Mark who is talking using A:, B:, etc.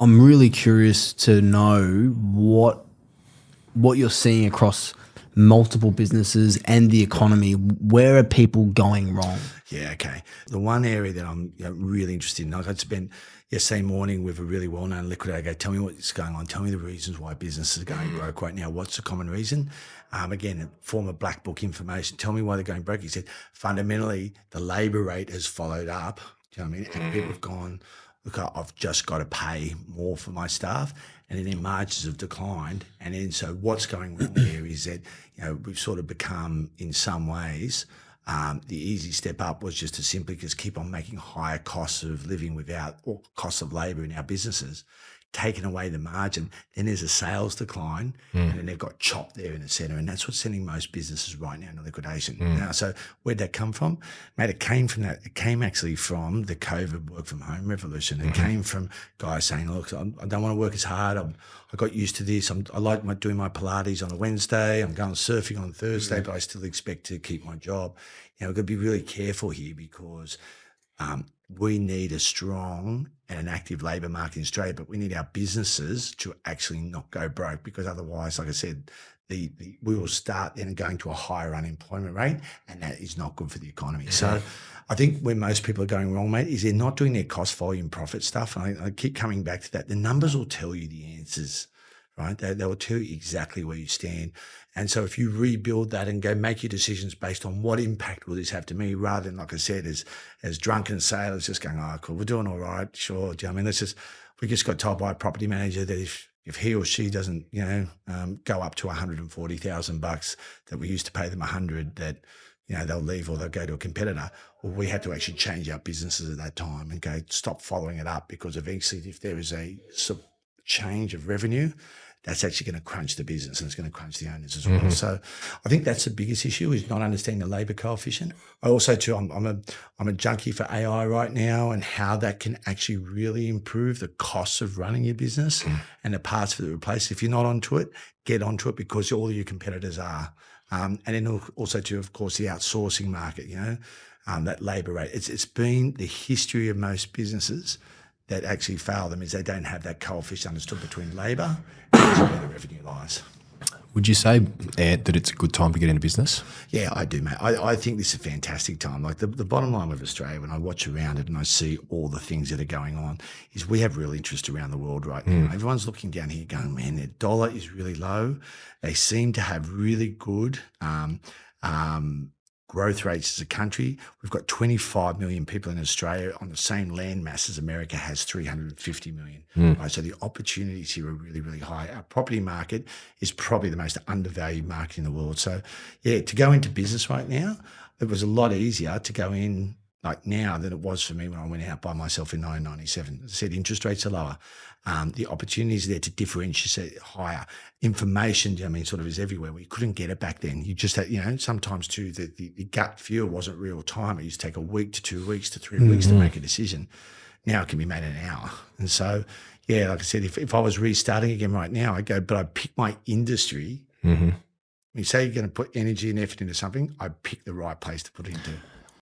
A: I'm really curious to know what you're seeing across multiple businesses and the economy. Where are people going wrong?
B: Yeah, okay. The one area that I'm really interested in, like I spent yesterday morning with a really well-known liquidator. Go, tell me what's going on. Tell me the reasons why businesses are going broke right now. What's the common reason? Again, a form of black book information. Tell me why they're going broke. He said, fundamentally, the labour rate has followed up. Do you know what I mean? And people have gone, look, I've just got to pay more for my staff. And then their margins have declined. And then so what's going wrong here is that, we've sort of become, in some ways, the easy step up was just to simply just keep on making higher costs of living without, or costs of labour in our businesses, taking away the margin. Then there's a sales decline, and then they've got chopped there in the centre, and that's what's sending most businesses right now into liquidation. Now, so where'd that come from? Mate, it came from that. It came actually from the COVID work from home revolution. It came from guys saying, look, I don't want to work as hard. I got used to this. I like doing my Pilates on a Wednesday. I'm going surfing on Thursday, but I still expect to keep my job. We've got to be really careful here because we need a strong and an active labour market in Australia, but we need our businesses to actually not go broke, because otherwise, like I said, we will start then going to a higher unemployment rate, and that is not good for the economy. So I think where most people are going wrong, mate, is they're not doing their cost, volume, profit stuff. And I keep coming back to that. The numbers will tell you the answers, right? They will tell you exactly where you stand. And so if you rebuild that and go make your decisions based on what impact will this have to me, rather than, like I said, as drunken sailors just going, oh, cool, we're doing all right, sure. Do you know what I mean? We just got told by a property manager that if he or she doesn't, go up to $140,000, that we used to pay them 100, that, they'll leave or they'll go to a competitor. Well, we had to actually change our businesses at that time and go stop following it up, because eventually if there is a change of revenue, that's actually going to crunch the business, and it's going to crunch the owners as well. So I think that's the biggest issue, is not understanding the labour coefficient. I also too, I'm a junkie for AI right now, and how that can actually really improve the costs of running your business and the parts that replace. If you're not onto it, get onto it, because all your competitors are. And then also too, of course, the outsourcing market, that labour rate. It's been the history of most businesses that actually fail them, is they don't have that coefficient understood between labour and where the revenue lies.
C: Would you say, Ant, that it's a good time to get into business?
B: Yeah, I do, mate. I think this is a fantastic time. Like the bottom line with Australia, when I watch around it and I see all the things that are going on, is we have real interest around the world right now. Everyone's looking down here going, man, their dollar is really low. They seem to have really good growth rates as a country. We've got 25 million people in Australia on the same land mass as America has 350 million. Right? So the opportunities here are really, really high. Our property market is probably the most undervalued market in the world. So yeah, to go into business right now, it was a lot easier to go in like now than it was for me when I went out by myself in 1997. As I said, interest rates are lower. The opportunities there to differentiate higher. Information, sort of is everywhere. We couldn't get it back then. You just had, sometimes too, the gut feel wasn't real time. It used to take a week to 2 weeks to 3 weeks to make a decision. Now it can be made in an hour. And so, yeah, like I said, if I was restarting again right now, I'd go, but I'd pick my industry. When you say you're going to put energy and effort into something, I'd pick the right place to put it into.